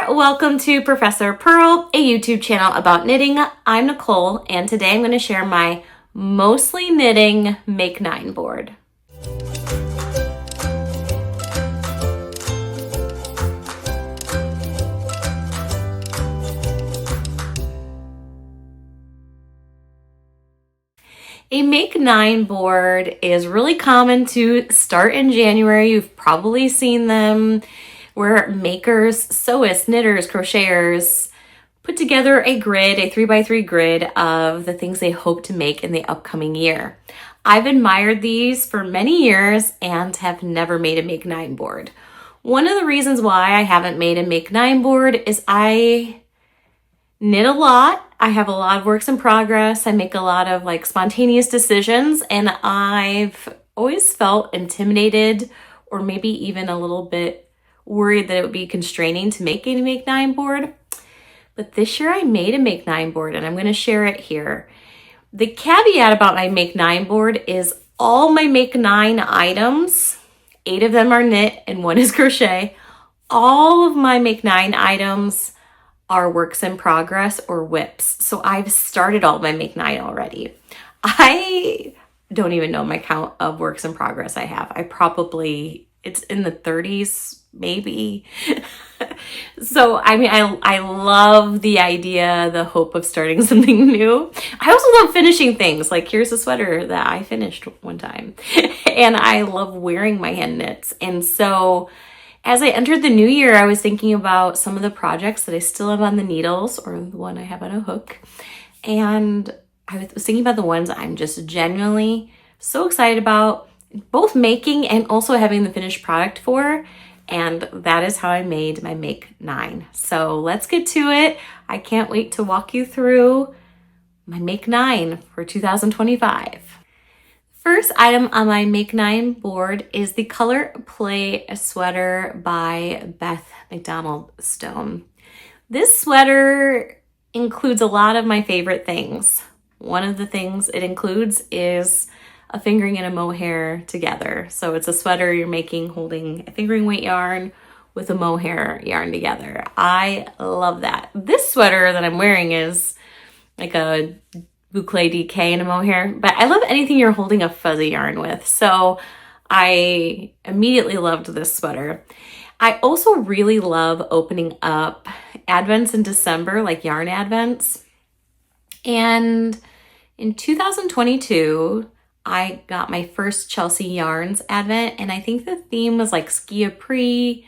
there, welcome to Professor Purl, a YouTube channel about knitting. I'm Nicole, and today I'm going to share my mostly knitting Make 9 board. A Make 9 board is really common to start in January. You've probably seen them where makers, sewists, knitters, crocheters put together a grid, a 3x3 grid of the things they hope to make in the upcoming year. I've admired these for many years and have never made a Make 9 board. One of the reasons why I haven't made a Make 9 board is I knit a lot. I have a lot of works in progress. I make a lot of spontaneous decisions, and I've always felt intimidated or maybe even a little bit worried that it would be constraining to make a Make 9 board. But this year I made a Make 9 board and I'm going to share it here. The caveat about my Make 9 board is all my Make 9 items, 8 of them are knit and 1 is crochet. All of my Make 9 items are works in progress or WIPs. So I've started all my Make 9 already. I don't even know my count of works in progress I have. It's in the 30s, maybe. So, I mean, I love the idea, the hope of starting something new. I also love finishing things. Like here's a sweater that I finished one time. And I love wearing my hand knits. And so as I entered the new year, I was thinking about some of the projects that I still have on the needles or the one I have on a hook. And I was thinking about the ones I'm just genuinely so excited about, both making and also having the finished product for. And that is how I made my Make 9. So let's get to it. I can't wait to walk you through my Make 9 for 2025. First item on my Make 9 board is the Color Play sweater by Beth MacDonald Stone. This sweater includes a lot of my favorite things. One of the things it includes is a fingering and a mohair together. So it's a sweater you're making holding a fingering weight yarn with a mohair yarn together. I love that. This sweater that I'm wearing is like a Boucle DK and a mohair, but I love anything you're holding a fuzzy yarn with. So I immediately loved this sweater. I also really love opening up advents in December, like yarn advents. And in 2022, I got my first Chelsea Yarns advent, and I think the theme was like ski après.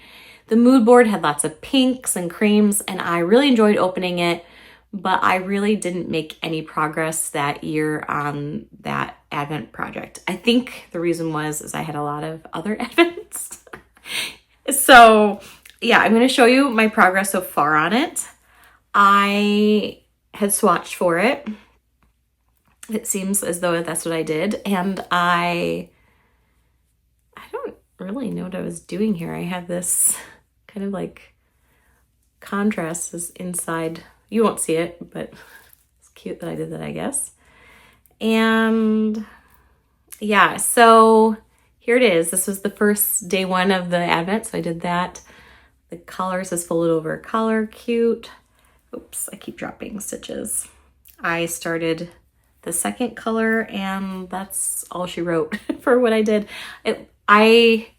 The mood board had lots of pinks and creams, and I really enjoyed opening it, but I really didn't make any progress that year on that advent project. I think the reason is I had a lot of other advents. So yeah, I'm going to show you my progress so far on it. I had swatched for it. It seems as though that's what I did. And I don't really know what I was doing here. I had this kind of like contrast is inside. You won't see it, but it's cute that I did that, I guess. And yeah, so here it is. This was the first day 1 of the advent. So I did that. The collar says folded over collar, cute. Oops, I keep dropping stitches. I started the second color, and that's all she wrote for what I did. I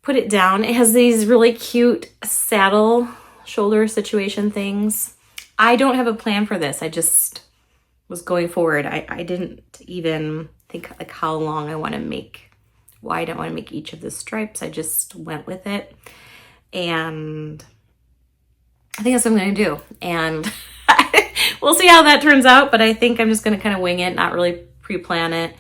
put it down. It has these really cute saddle shoulder situation things. I don't have a plan for this. I just was going forward. I didn't even think like how long I want to make, why I don't want to make each of the stripes. I just went with it, and I think that's what I'm going to do. And we'll see how that turns out, but I think I'm just going to kind of wing it, not really pre-plan it.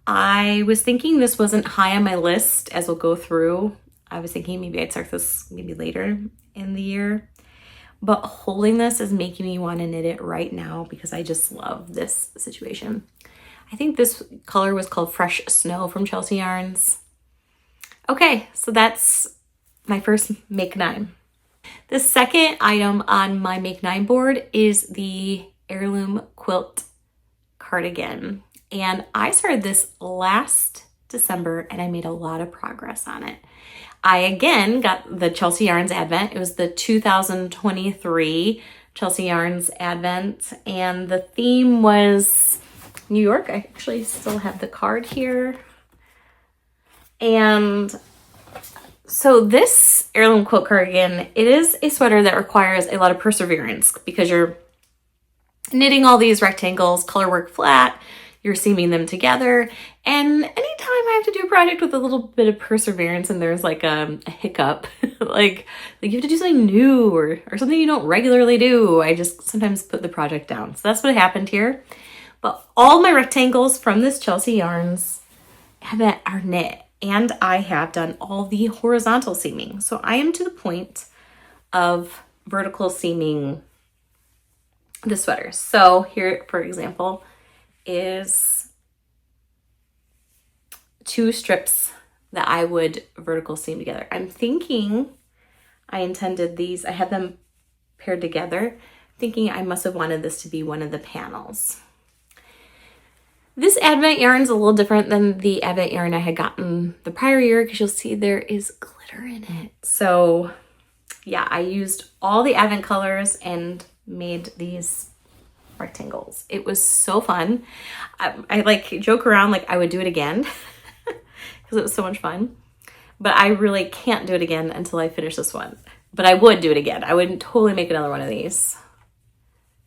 I was thinking this wasn't high on my list as we'll go through. I was thinking maybe I'd start this maybe later in the year, but holding this is making me want to knit it right now because I just love this situation. I think this color was called Fresh Snow from Chelsea Yarns. Okay, so that's my first Make 9. The second item on my Make 9 board is the Heirloom Quilt cardigan. And I started this last December and I made a lot of progress on it. I again got the Chelsea Yarns Advent. It was the 2023 Chelsea Yarns Advent, and the theme was New York. I actually still have the card here. And so this heirloom quilt cardigan, it is a sweater that requires a lot of perseverance because you're knitting all these rectangles, color work flat, you're seaming them together. And anytime I have to do a project with a little bit of perseverance and there's like a hiccup, like you have to do something new or something you don't regularly do, I just sometimes put the project down. So that's what happened here. But all my rectangles from this Chelsea Yarns are knit, and I have done all the horizontal seaming. So I am to the point of vertical seaming the sweater. So here, for example, is 2 strips that I would vertical seam together. I'm thinking I intended these, I had them paired together, thinking I must have wanted this to be one of the panels. This Advent yarn's a little different than the Advent yarn I had gotten the prior year because you'll see there is glitter in it. So yeah, I used all the Advent colors and made these rectangles. It was so fun. I like joke around like I would do it again because it was so much fun, but I really can't do it again until I finish this one. But I would do it again. I would totally make another one of these.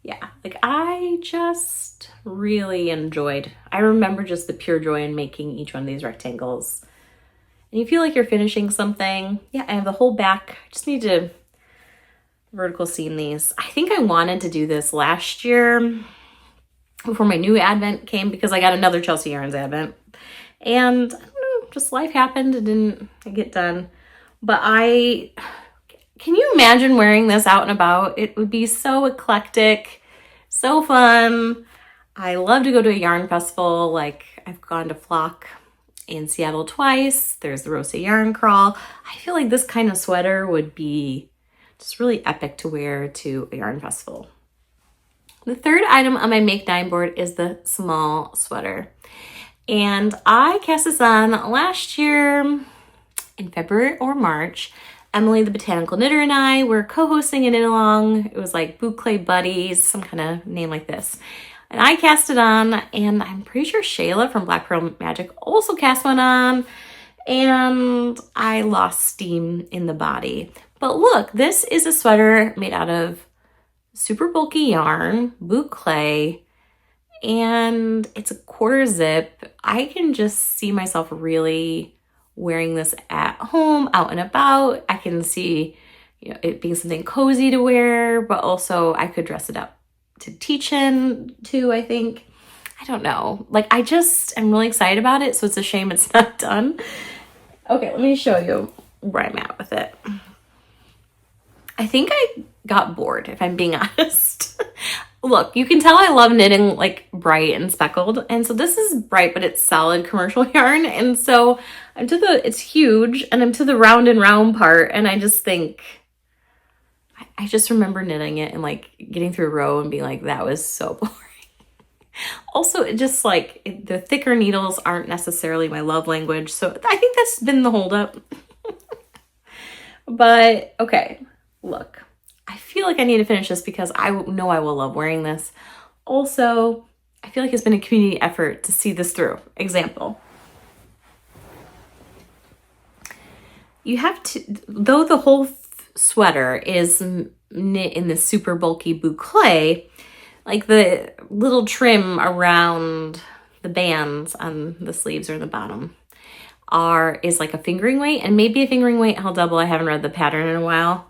Yeah, like I just really enjoyed. I remember just the pure joy in making each one of these rectangles. And you feel like you're finishing something. Yeah, I have the whole back. I just need to vertical seam these. I think I wanted to do this last year before my new Advent came because I got another Chelsea Yarns Advent. And I don't know, just life happened. It didn't get done. But can you imagine wearing this out and about? It would be so eclectic, so fun. I love to go to a yarn festival. Like I've gone to Flock in Seattle twice. There's the Rosa Yarn Crawl. I feel like this kind of sweater would be just really epic to wear to a yarn festival. The third item on my Make 9 board is the small sweater. And I cast this on last year in February or March. Emily, the botanical knitter, and I were co-hosting a knit along. It was like Boucle Buddies, some kind of name like this. And I cast it on, and I'm pretty sure Shayla from Black Pearl Magic also cast one on, and I lost steam in the body. But look, this is a sweater made out of super bulky yarn, Boucle, and it's a 1/4 zip. I can just see myself really wearing this at home, out and about. I can see, it being something cozy to wear, but also I could dress it up to teach in too, I think. I don't know. Like, I just am really excited about it, so it's a shame it's not done. Okay, let me show you where I'm at with it. I think I got bored, if I'm being honest. Look, you can tell I love knitting like bright and speckled. And so this is bright, but it's solid commercial yarn. And so it's huge, and I'm to the round and round part. And I just think, I just remember knitting it and like getting through a row and being like, that was so boring. Also, it just like, the thicker needles aren't necessarily my love language. So I think that's been the holdup. But okay, look. I feel like I need to finish this because I know I will love wearing this. Also, I feel like it's been a community effort to see this through. Example. You have to, though the whole sweater is knit in this super bulky boucle, like the little trim around the bands on the sleeves or the bottom is like a fingering weight, and maybe a fingering weight I'll double. I haven't read the pattern in a while.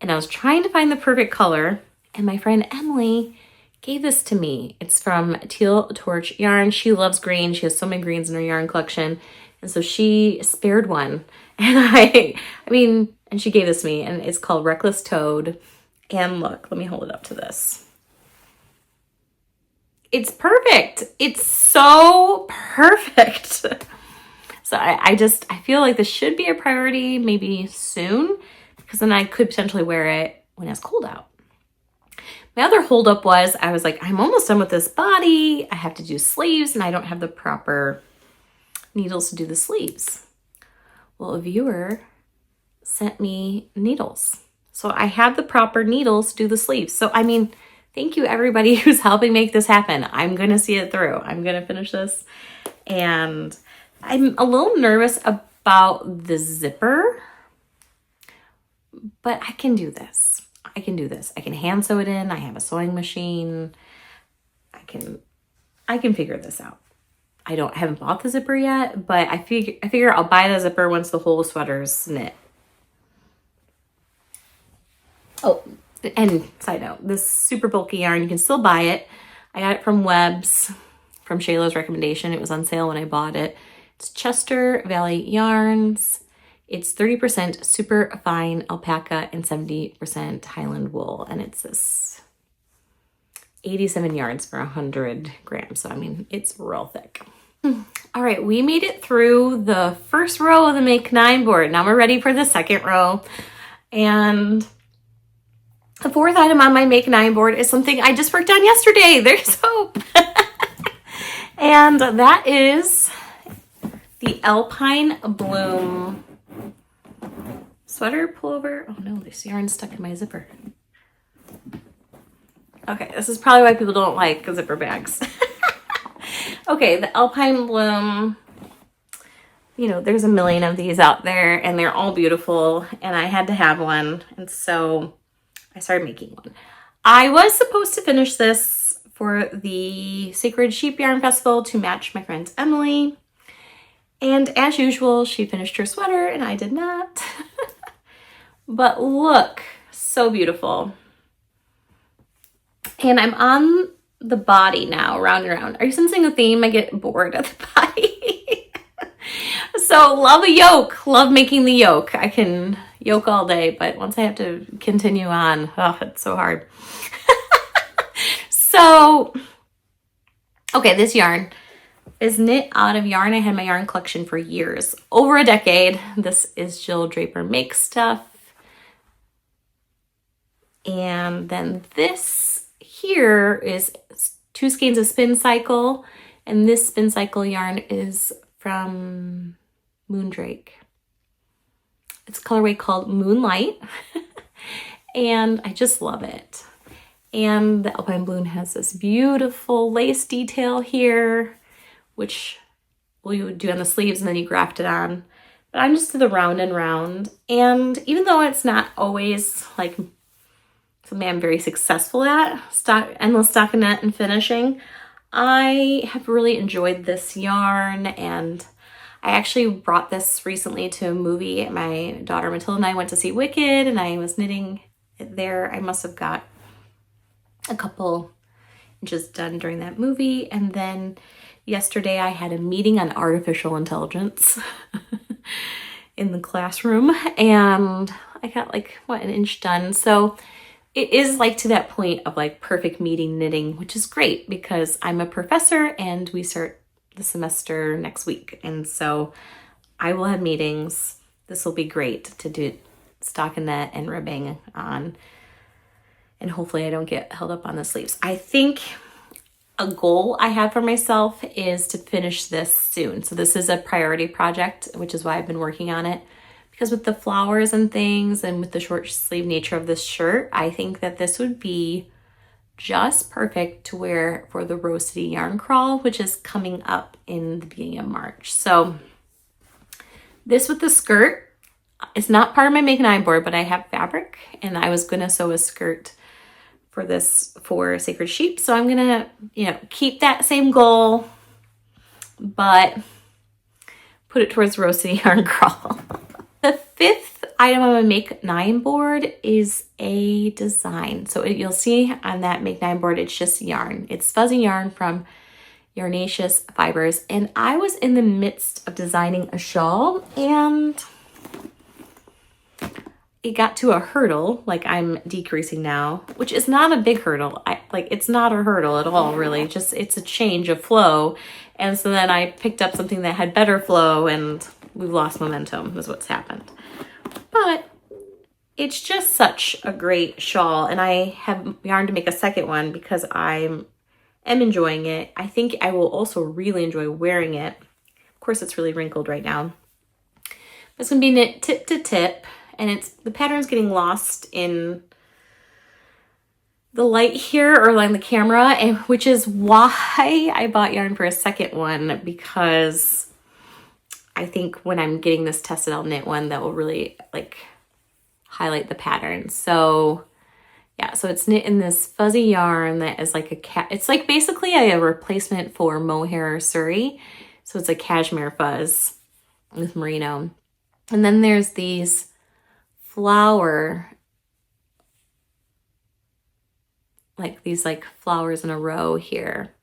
And I was trying to find the perfect color, and my friend Emily gave this to me. It's from Teal Torch Yarn. She loves green. She has so many greens in her yarn collection. And so she spared one. And and she gave this to me, and it's called Reckless Toad. And look, let me hold it up to this. It's perfect. It's so perfect. So I feel like this should be a priority maybe soon, because then I could potentially wear it when it's cold out. My other holdup was, I was like, I'm almost done with this body. I have to do sleeves, and I don't have the proper needles to do the sleeves. Well, a viewer sent me needles. So I have the proper needles to do the sleeves. So, I mean, thank you everybody who's helping make this happen. I'm going to see it through. I'm going to finish this. And I'm a little nervous about the zipper, but I can do this. I can do this. I can hand sew it in. I have a sewing machine. I can figure this out. I haven't bought the zipper yet, but I figure I'll buy the zipper once the whole sweater's knit. Oh, and side note, this super bulky yarn, you can still buy it. I got it from Webs, from Shayla's recommendation. It was on sale when I bought it. It's Chester Valley Yarns. It's 30% super fine alpaca and 70% Highland wool. And it's this 87 yards for 100 grams. So, I mean, it's real thick. All right, we made it through the first row of the Make 9 board. Now we're ready for the second row. And the fourth item on my Make 9 board is something I just worked on yesterday. There's hope. And that is the Alpine Bloom sweater pullover. Oh no, this yarn's stuck in my zipper. Okay, this is probably why people don't like zipper bags. Okay, the Alpine Bloom, you know, there's a million of these out there and they're all beautiful and I had to have one. And so I started making one. I was supposed to finish this for the Sacred Sheep Yarn Festival to match my friend Emily. And as usual, she finished her sweater and I did not. But look, so beautiful. And I'm on the body now, round and round. Are you sensing a theme? I get bored of the body. So love a yoke, love making the yoke. I can yoke all day, but once I have to continue on, oh, it's so hard. So, okay, this yarn is knit out of yarn. I had my yarn collection for years, over a decade. This is Jill Draper Make stuff. And then this here is 2 skeins of Spin Cycle, and this Spin Cycle yarn is from Moondrake. It's a colorway called Moonlight, and I just love it. And the Alpine Bloom has this beautiful lace detail here, which you would do on the sleeves and then you graft it on. But I'm just to the round and round, and even though it's not always like something I'm very successful at, endless stockinette and finishing, I have really enjoyed this yarn. And I actually brought this recently to a movie. My daughter Matilda and I went to see Wicked and I was knitting it there. I must have got a couple inches done during that movie. And then yesterday I had a meeting on artificial intelligence in the classroom and I got like, what, an inch done. So it is like to that point of like perfect meeting knitting, which is great because I'm a professor and we start the semester next week. And so I will have meetings. This will be great to do stockinette and ribbing on. And hopefully I don't get held up on the sleeves. I think a goal I have for myself is to finish this soon. So this is a priority project, which is why I've been working on it. Because with the flowers and things and with the short sleeve nature of this shirt, I think that this would be just perfect to wear for the Rose City Yarn Crawl, which is coming up in the beginning of March. So this with the skirt is not part of my Make 9 board, but I have fabric and I was gonna sew a skirt for this for Sacred Sheep. So I'm gonna, keep that same goal, but put it towards Rose City Yarn Crawl. The fifth item on my Make 9 board is a design. So you'll see on that Make 9 board, it's just yarn. It's fuzzy yarn from Yarnaceous Fibers. And I was in the midst of designing a shawl and it got to a hurdle, like I'm decreasing now, which is not a big hurdle. It's not a hurdle at all, really. Just it's a change of flow. And so then I picked up something that had better flow and we've lost momentum is what's happened. But it's just such a great shawl. And I have yarn to make a second one because I am enjoying it. I think I will also really enjoy wearing it. Of course, it's really wrinkled right now. But it's gonna be knit tip to tip. and the pattern's getting lost in the light here or on the camera, and which is why I bought yarn for a second one, because I think when I'm getting this tested, I'll knit one that will really like highlight the pattern. So yeah, so it's knit in this fuzzy yarn that is like it's like basically a replacement for mohair or suri. So it's a cashmere fuzz with merino. And then there's these these flowers in a row here.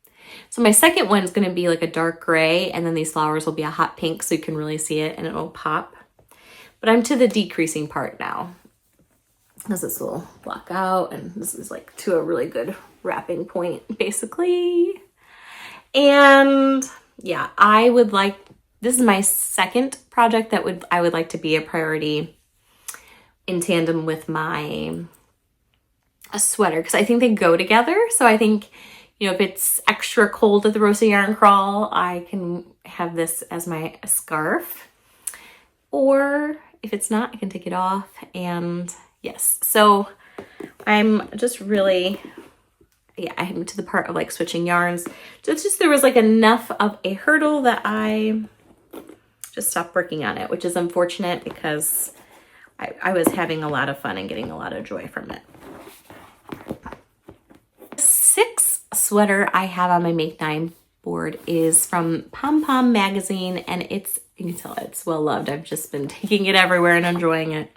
So my second one is going to be like a dark gray, and then these flowers will be a hot pink so you can really see it and it will pop. But I'm to the decreasing part now, because this will block out, and this is like to a really good wrapping point basically. And yeah, this is my second project that I would like to be a priority in tandem with a sweater, because I think they go together. So I think, you know, if it's extra cold at the Rosa Yarn Crawl, I can have this as my scarf, or if it's not, I can take it off. And yes, so I'm just really, yeah, I'm to the part of like switching yarns. So it's just, there was like enough of a hurdle that I just stopped working on it, which is unfortunate because I was having a lot of fun and getting a lot of joy from it. Sixth sweater I have on my Make 9 board is from Pom Pom magazine, and you can tell it's well loved. I've just been taking it everywhere and enjoying it.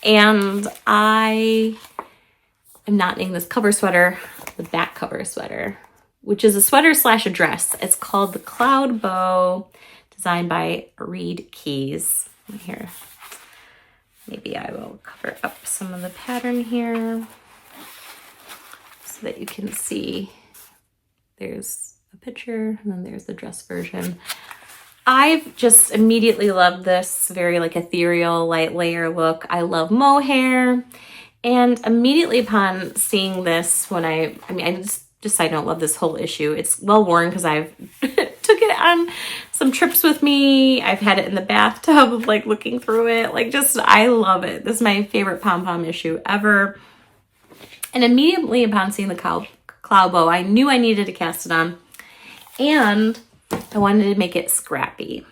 And I am not knitting this cover sweater, the back cover sweater, which is a sweater slash a dress. It's called the Cloudbow, designed by Reed Keys. Here, maybe I will cover up some of the pattern here so that you can see. There's a picture, and then there's the dress version. I've just immediately loved this very like ethereal light layer look. I love mohair, and immediately upon seeing this, I just side note, love this whole issue. It's well worn because I've took it on some trips with me. I've had it in the bathtub, like looking through it. Like, just, I love it. This is my favorite Pom Pom issue ever. And immediately upon seeing the Cloudbow, I knew I needed to cast it on, and I wanted to make it scrappy.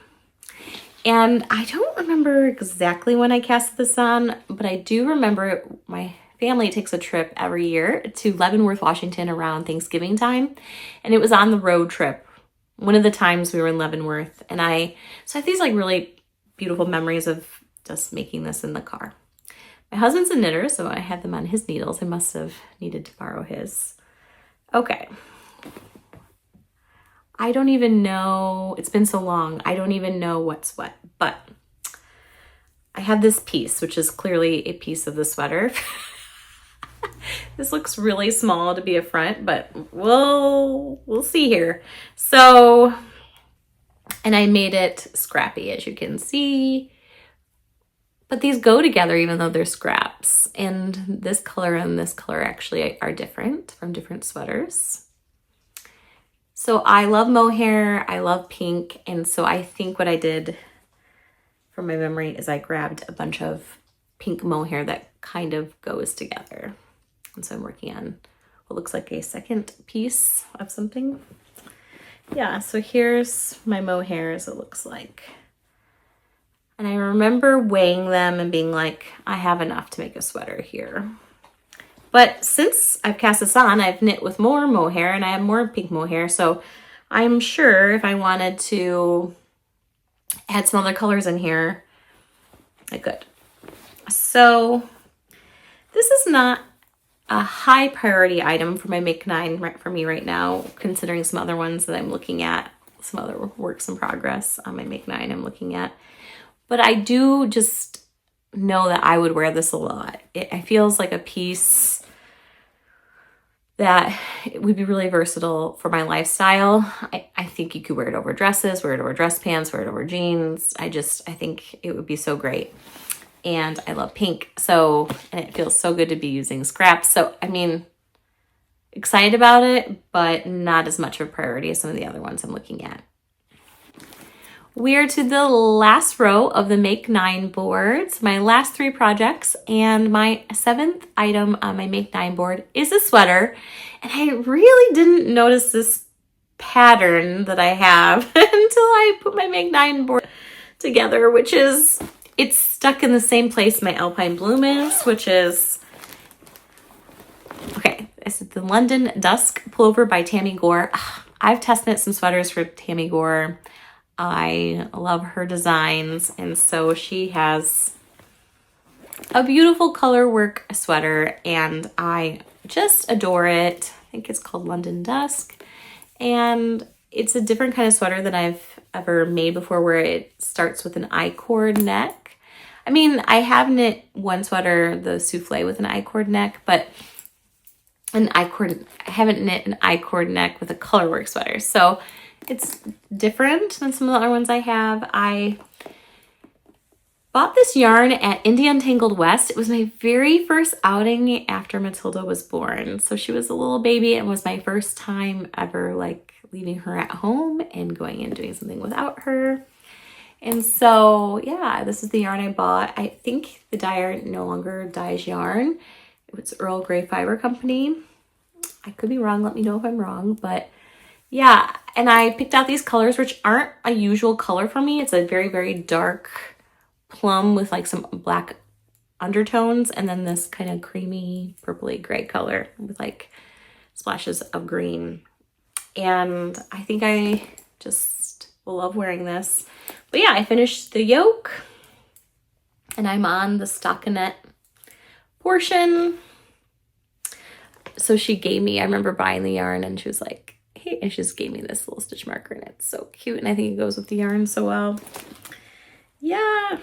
And I don't remember exactly when I cast this on, but I do remember my family takes a trip every year to Leavenworth, Washington around Thanksgiving time. And it was on the road trip, one of the times we were in Leavenworth. And so I have these like really beautiful memories of just making this in the car. My husband's a knitter, so I had them on his needles. I must have needed to borrow his. Okay. I don't even know, it's been so long, I don't even know what's what, but I have this piece, which is clearly a piece of the sweater. This looks really small to be a front, but we'll see here. So, and I made it scrappy, as you can see, but these go together even though they're scraps. And this color and this color actually are different from different sweaters. So I love mohair, I love pink, and so I think what I did from my memory is I grabbed a bunch of pink mohair that kind of goes together. And so I'm working on what looks like a second piece of something. Yeah, so here's my mohair as it looks like. And I remember weighing them and being like, I have enough to make a sweater here. But since I've cast this on, I've knit with more mohair and I have more pink mohair. So I'm sure if I wanted to add some other colors in here, I could. So this is not a high priority item for my Make 9 for me right now, considering some other ones that I'm looking at, some other works in progress on my Make 9 I'm looking at. But I do just know that I would wear this a lot. It feels like a piece that it would be really versatile for my lifestyle. I think you could wear it over dresses, wear it over dress pants, wear it over jeans. I think it would be so great. And I love pink, and it feels so good to be using scraps. So, I mean, excited about it, but not as much of a priority as some of the other ones I'm looking at. We are to the last row of the Make 9 boards, my last 3 projects, and my 7th item on my Make 9 board is a sweater. And I really didn't notice this pattern that I have until I put my Make 9 board together, which is, it's stuck in the same place my Alpine Bloom is, which is, okay, this is the London Dusk Pullover by Tammy Gore. I've test knit some sweaters for Tammy Gore. I love her designs, and so she has a beautiful color work sweater, and I just adore it. I think it's called London Dusk, and it's a different kind of sweater than I've ever made before, where it starts with an I-cord neck. I mean, I have knit one sweater, the souffle, with an I-cord neck, but I haven't knit an I-cord neck with a colorwork sweater, so it's different than some of the other ones I have. I bought this yarn at Indie Untangled West. It was my very first outing after Matilda was born. So she was a little baby, and was my first time ever like leaving her at home and going and doing something without her. And so, yeah, this is the yarn I bought. I think the dyer no longer dyes yarn. It's Earl Grey Fiber Company. I could be wrong. Let me know if I'm wrong, but yeah, and I picked out these colors, which aren't a usual color for me. It's a very, very dark plum with like some black undertones, and then this kind of creamy purpley gray color with like splashes of green. And I think I just will love wearing this. But yeah, I finished the yoke, and I'm on the stockinette portion. So she gave me, I remember buying the yarn, and she was like, and she just gave me this little stitch marker, and it's so cute, and I think it goes with the yarn so well. Yeah,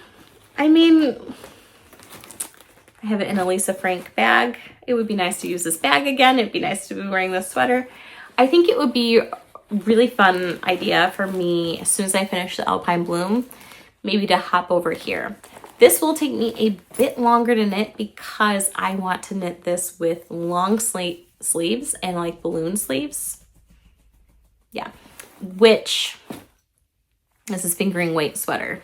I mean, I have it in a Lisa Frank bag. It would be nice to use this bag again. It'd be nice to be wearing this sweater. I think it would be a really fun idea for me, as soon as I finish the Alpine Bloom, maybe to hop over here. This will take me a bit longer to knit because I want to knit this with long sleeves and like balloon sleeves. Yeah, which this is fingering weight sweater.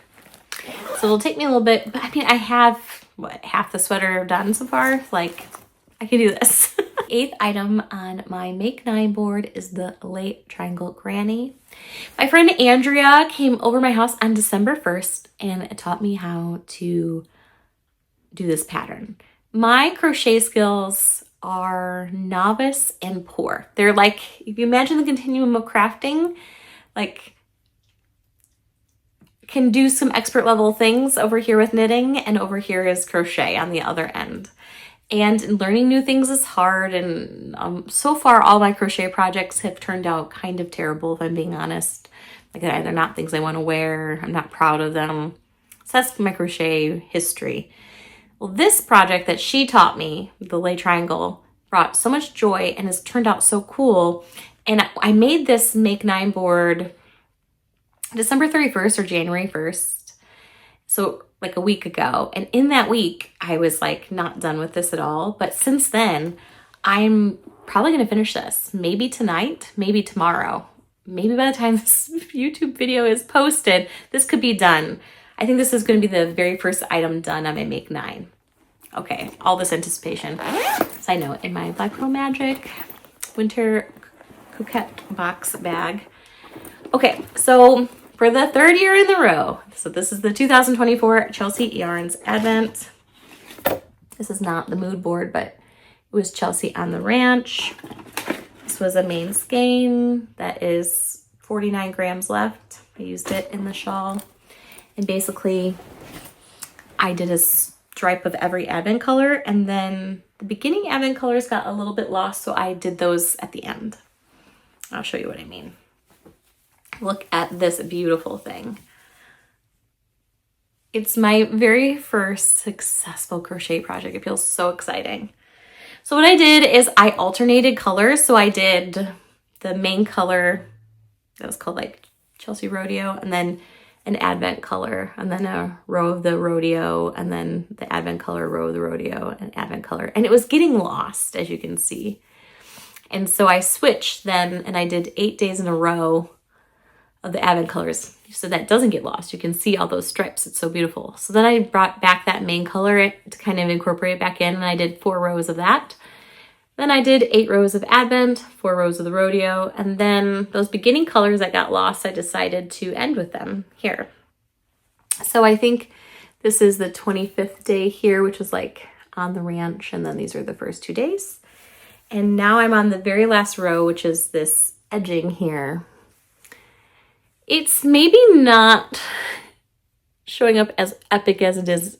So it'll take me a little bit, but I mean, I have, what, half the sweater done so far? Like, I can do this. 8th item on my Make 9 board is the Late Triangle Granny. My friend Andrea came over my house on December 1st and taught me how to do this pattern. My crochet skills are novice and poor. They're like, if you imagine the continuum of crafting, like, can do some expert level things over here with knitting, and over here is crochet on the other end. And learning new things is hard, and so far all my crochet projects have turned out kind of terrible, if I'm being honest. Like, they're either not things I want to wear, I'm not proud of them. So that's my crochet history. Well, this project that she taught me, the Lay Triangle, brought so much joy and has turned out so cool. And I made this Make 9 board December 31st or January 1st. So like a week ago. And in that week, I was like not done with this at all. But since then, I'm probably going to finish this. Maybe tonight, maybe tomorrow. Maybe by the time this YouTube video is posted, this could be done. I think this is going to be the very first item done on my Make 9. Okay, all this anticipation. Side note, in my Black Pearl Magic Winter Coquette box bag. Okay, so for the 3rd year in a row, so this is the 2024 Chelsea Yarns Advent. This is not the mood board, but it was Chelsea on the Ranch. This was a main skein that is 49 grams left. I used it in the shawl. And basically, I did a stripe of every advent color, and then the beginning advent colors got a little bit lost, so I did those at the end. I'll show you what I mean. Look at this beautiful thing. It's my very first successful crochet project. It feels so exciting. So what I did is I alternated colors. So I did the main color that was called like Chelsea Rodeo, and then an advent color, and then a row of the rodeo, and then the advent color, row of the rodeo, and advent color. And it was getting lost, as you can see. And so I switched then, and I did 8 days in a row of the Advent colors so that doesn't get lost. You can see all those stripes. It's so beautiful. So then I brought back that main color to kind of incorporate it back in, and I did 4 rows of that. Then I did 8 rows of Advent, 4 rows of the Rodeo, and then those beginning colors that got lost, I decided to end with them here. So I think this is the 25th day here, which was like on the ranch, and then these are the first 2 days. And now I'm on the very last row, which is this edging here. It's maybe not showing up as epic as it is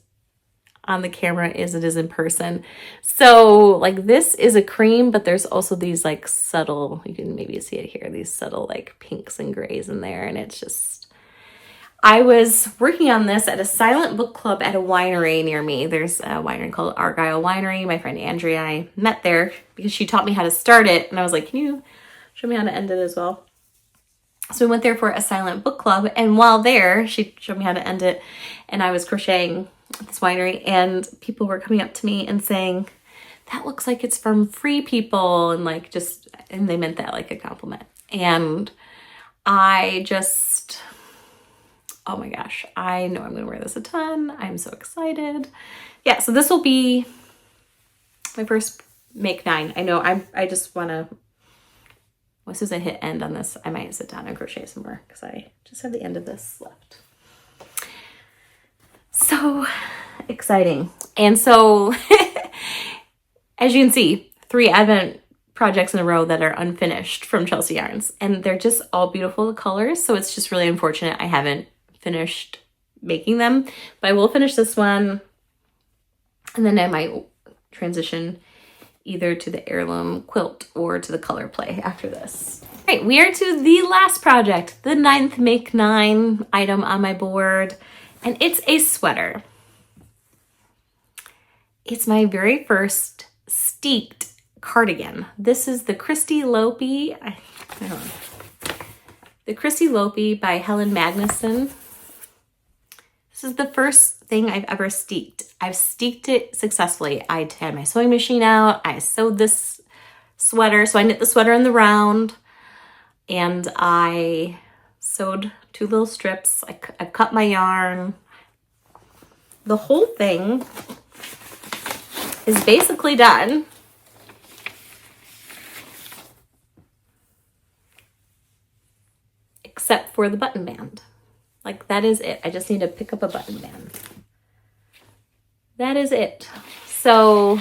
on the camera as it is in person. So like this is a cream, but there's also these like subtle, you can maybe see it here, these subtle like pinks and grays in there. And it's just, I was working on this at a silent book club at a winery near me. There's a winery called Argyle Winery. My friend Andrea and I met there because she taught me how to start it. And I was like, can you show me how to end it as well? So we went there for a silent book club, and while there, she showed me how to end it, and I was crocheting at this winery, and people were coming up to me and saying, that looks like it's from Free People, and like just, and they meant that like a compliment. And I just, oh my gosh, I know I'm gonna wear this a ton. I'm so excited. Yeah, so this will be my first Make 9. I know I just wanna, as soon as I hit end on this, I might sit down and crochet some more because I just have the end of this left. So exciting. And so as you can see, 3 Advent projects in a row that are unfinished from Chelsea Yarns, and they're just all beautiful colors. So it's just really unfortunate I haven't finished making them, but I will finish this one, and then I might transition either to the Heirloom quilt or to the color play after this. All right, we are to the last project, the 9th Make 9 item on my board, and it's a sweater. It's my very first steeped cardigan. This is the Kristylopi, I don't know, the Kristylopi by Helen Magnuson. This is the first thing I've ever steeked. I've steeked it successfully. I had my sewing machine out. I sewed this sweater. So I knit the sweater in the round, and I sewed 2 little strips. I cut my yarn. The whole thing is basically done. Except for the button band. Like that is it. I just need to pick up a button band. That is it. So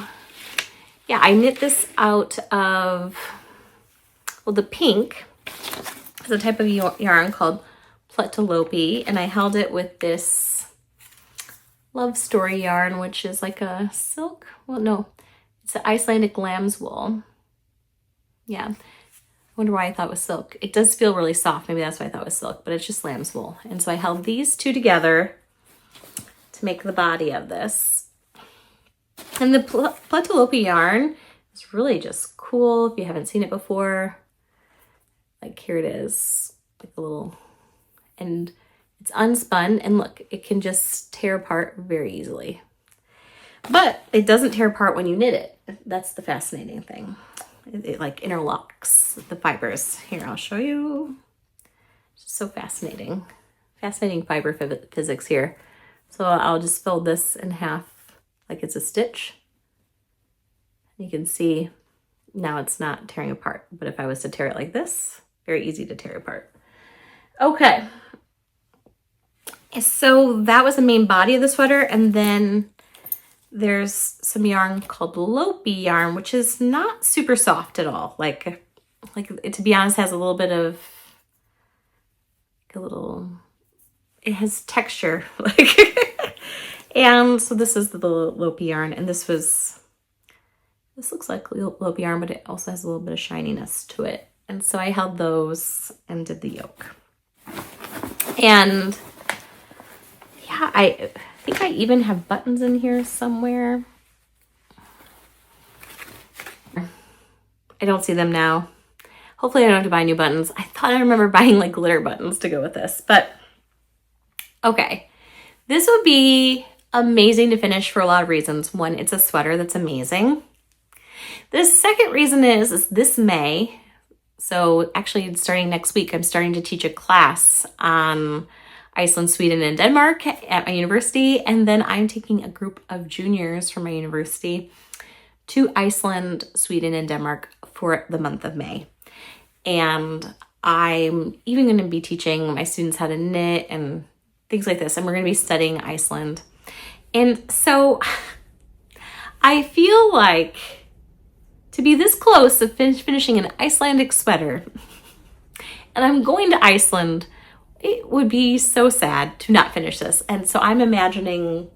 yeah, I knit this out of, well, the pink is a type of yarn called Kristylopi, and I held it with this Love Story yarn, which is like a silk. Well, no, it's an Icelandic lamb's wool. Yeah. I wonder why I thought it was silk. It does feel really soft. Maybe that's why I thought it was silk, but it's just lamb's wool. And so I held these 2 together to make the body of this. And the Kristylopi yarn is really just cool if you haven't seen it before. Like here it is, like a little, and it's unspun, and look, it can just tear apart very easily. But it doesn't tear apart when you knit it. That's the fascinating thing. It like interlocks the fibers. Here, I'll show you. It's so fascinating. Fascinating fiber physics here. So I'll just fold this in half like it's a stitch. You can see now it's not tearing apart, but if I was to tear it like this, very easy to tear apart. Okay. So that was the main body of the sweater, and then there's some yarn called Lopi yarn, which is not super soft at all. Like it, to be honest, has a little bit of it has texture. And so this is the Lopi yarn, and this looks like Lopi yarn, but it also has a little bit of shininess to it. And so I held those and did the yoke. And yeah, I think I even have buttons in here somewhere. I don't see them now. Hopefully I don't have to buy new buttons. I thought I remember buying like glitter buttons to go with this, but okay. This would be amazing to finish for a lot of reasons. One, it's a sweater that's amazing. The second reason is this May, So actually starting next week, I'm starting to teach a class on Iceland, Sweden, and Denmark at my university. And then I'm taking a group of juniors from my university to Iceland, Sweden, and Denmark for the month of May. And I'm even going to be teaching my students how to knit and things like this. And we're going to be studying Iceland. And so I feel like to be this close to finishing an Icelandic sweater, and I'm going to Iceland, it would be so sad to not finish this. And so I'm imagining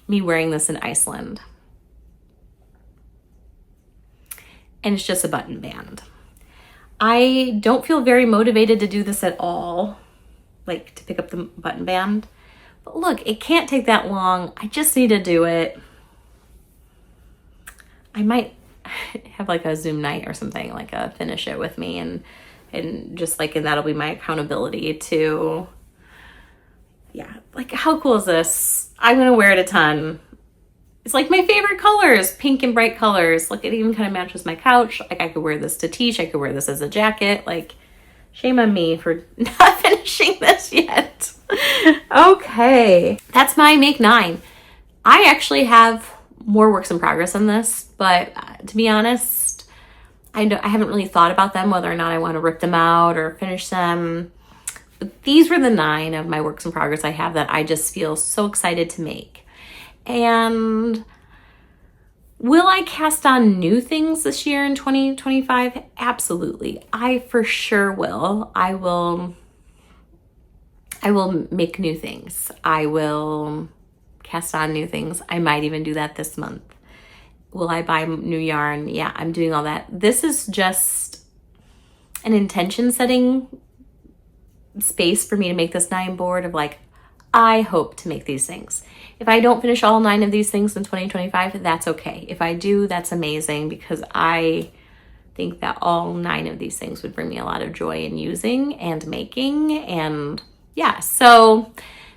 me wearing this in Iceland. And it's just a button band. I don't feel very motivated to do this at all, like to pick up the button band. But look, it can't take that long. I just need to do it. I might have like a Zoom night or something, like a finish it with me, and just like, and that'll be my accountability to, yeah, like how cool is this? I'm gonna wear it a ton. It's like my favorite colors, pink and bright colors. Look, it even kind of matches my couch. Like I could wear this to teach. I could wear this as a jacket. Like shame on me for not finishing this yet. Okay, that's my Make 9. I actually have more works in progress than this, but to be honest, I haven't really thought about them, whether or not I want to rip them out or finish them. But these were the 9 of my works in progress I have that I just feel so excited to make. And will I cast on new things this year in 2025? Absolutely. I for sure will. I will make new things. I will cast on new things. I might even do that this month. Will I buy new yarn? Yeah, I'm doing all that. This is just an intention setting space for me to make this 9 board of like, I hope to make these things. If I don't finish all 9 of these things in 2025, that's okay. If I do, that's amazing, because I think that all 9 of these things would bring me a lot of joy in using and making. And yeah, so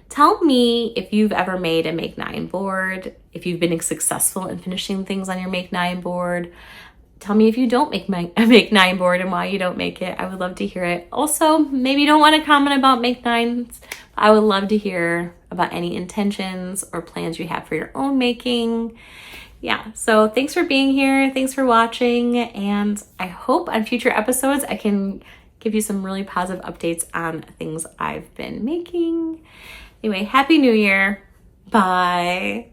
tell me if you've ever made a Make 9 board, if you've been successful in finishing things on your Make 9 board. Tell me if you don't make a Make 9 board and why you don't make it. I would love to hear it. Also, maybe you don't want to comment about Make 9s. I would love to hear about any intentions or plans you have for your own making. Yeah, so thanks for being here. Thanks for watching. And I hope on future episodes I can give you some really positive updates on things I've been making. Anyway, Happy New Year. Bye.